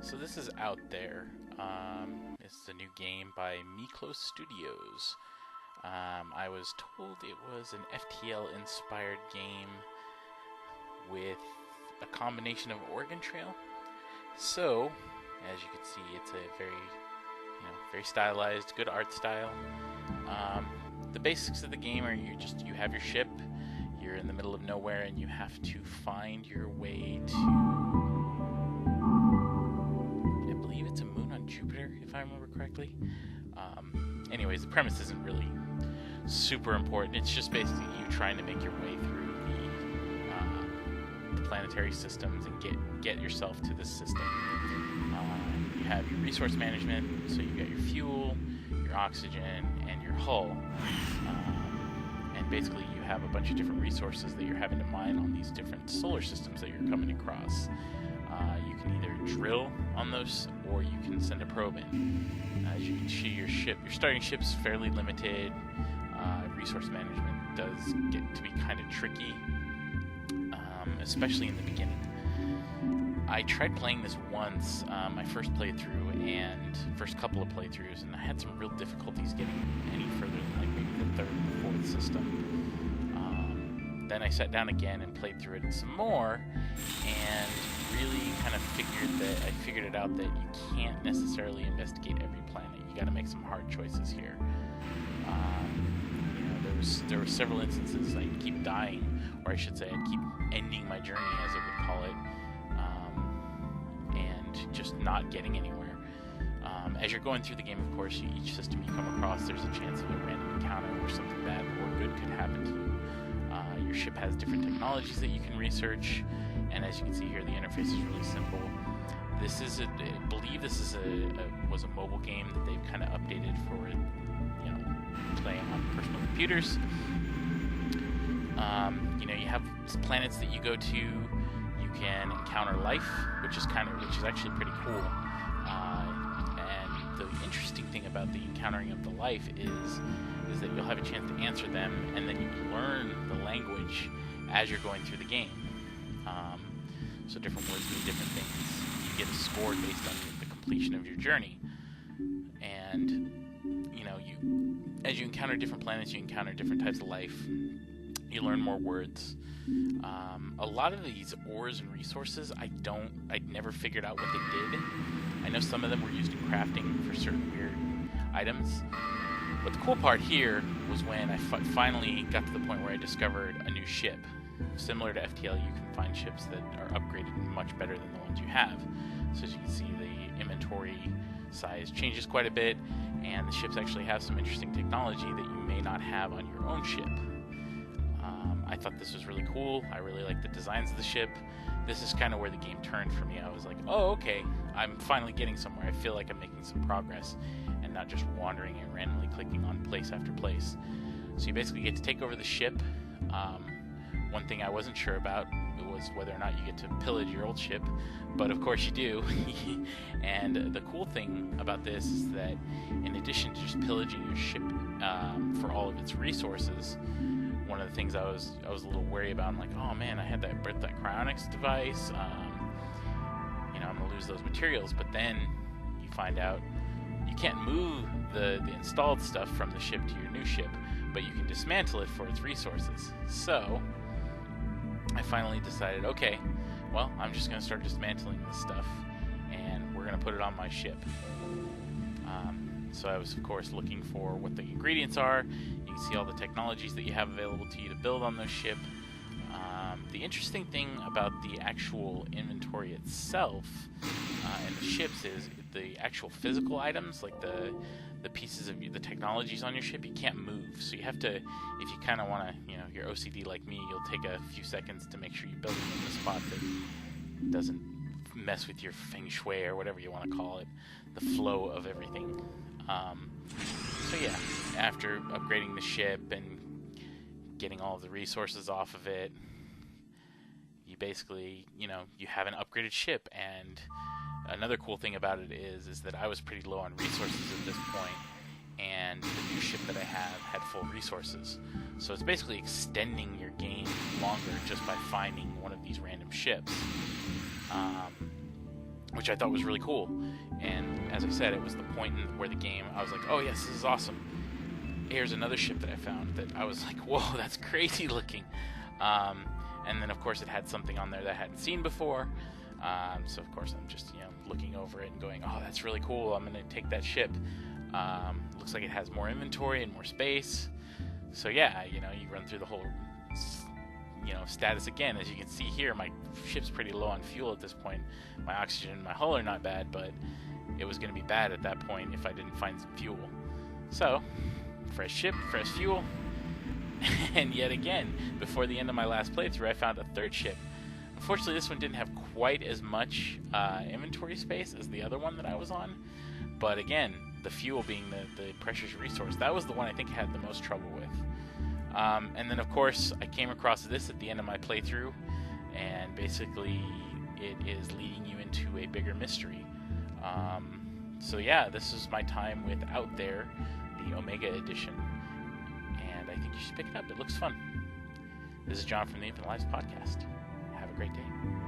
So this is Out There. It's a new game by Miklos Studios. I was told it was an FTL-inspired game with a combination of Oregon Trail. So, as you can see, it's a very stylized, good art style. The basics of the game are you have your ship, you're in the middle of nowhere, and you have to find your way to, I believe it's a moon on Jupiter, if I remember correctly. Anyways, the premise isn't really super important. It's just basically you trying to make your way through the planetary systems and get yourself to this system. You have your resource management, so you got your fuel, your oxygen, and your hull. And basically you have a bunch of different resources that you're having to mine on these different solar systems that you're coming across. You can either drill on those, or you can send a probe in. As you can see, your starting ship's fairly limited. Resource management does get to be kind of tricky, especially in the beginning. I tried playing this once, my first playthrough and first couple of playthroughs, and I had some real difficulties getting any further than like maybe the third or fourth system. Then I sat down again and played through it some more, and really kind of figured it out that you can't necessarily investigate every planet. You got to make some hard choices here. There were several instances I'd keep dying, or I should say I'd keep ending my journey, as it would call it, and just not getting anywhere. As you're going through the game, of course, each system you come across, there's a chance of a random encounter where something bad or good could happen to you. Your ship has different technologies that you can research, and as you can see here, the interface is really simple. I believe this was a mobile game that they've kind of updated for, playing on personal computers. You have planets that you go to. You can encounter life, which is actually pretty cool. And the interesting thing about the encountering of the life is that you'll have a chance to answer them, and then you learn the language as you're going through the game. So different words mean different things. You get a score based on the completion of your journey. And as you encounter different planets, you encounter different types of life. You learn more words. A lot of these ores and resources, I never figured out what they did. I know some of them were used in crafting for certain weird items. But the cool part here was when I finally got to the point where I discovered a new ship. Similar to FTL, you can find ships that are upgraded much better than the ones you have. So as you can see, the inventory size changes quite a bit, and the ships actually have some interesting technology that you may not have on your own ship. I thought this was really cool. I really like the designs of the ship. This is kind of where the game turned for me. I was like, oh, okay, I'm finally getting somewhere. I feel like I'm making some progress and not just wandering and randomly clicking on place after place. So you basically get to take over the ship. One thing I wasn't sure about was whether or not you get to pillage your old ship, but of course you do. And the cool thing about this is that in addition to just pillaging your ship for all of its resources, one of the things I was a little wary about, I'm like, oh man, I had that cryonics device, I'm gonna lose those materials. But then you find out you can't move the installed stuff from the ship to your new ship, but you can dismantle it for its resources. So I finally decided, okay, well, I'm just going to start dismantling this stuff, and we're going to put it on my ship. So I was, of course, looking for what the ingredients are. You can see all the technologies that you have available to you to build on those ship. The interesting thing about the actual inventory itself and the ships is the actual physical items, like the pieces of the technologies on your ship, you can't move. So you have to, if you kind of want to, you're OCD like me, you'll take a few seconds to make sure you build them in the spot that doesn't mess with your feng shui or whatever you want to call it, the flow of everything. So yeah, after upgrading the ship and getting all of the resources off of it, you basically, you have an upgraded ship. And another cool thing about it is that I was pretty low on resources at this point, and the new ship that I have had full resources. So it's basically extending your game longer just by finding one of these random ships. which I thought was really cool. And as I said, it was the point where the game, I was like, oh yes, this is awesome. Here's another ship that I found that I was like, whoa, that's crazy looking. And then of course it had something on there that I hadn't seen before. So of course I'm just, looking over it and going, oh, that's really cool. I'm going to take that ship. Looks like it has more inventory and more space. So yeah, you run through the whole, status again. As you can see here, my ship's pretty low on fuel at this point. My oxygen and my hull are not bad, but it was going to be bad at that point if I didn't find some fuel. So, fresh ship, fresh fuel. And yet again, before the end of my last playthrough, I found a third ship. Unfortunately, this one didn't have quite as much inventory space as the other one that I was on. But again, the fuel being the precious resource, that was the one I think I had the most trouble with. And then, of course, I came across this at the end of my playthrough, and basically it is leading you into a bigger mystery. So yeah, this is my time with Out There, the Omega Edition, and I think you should pick it up. It looks fun. This is John from the Infinite Lives Podcast. Have a great day.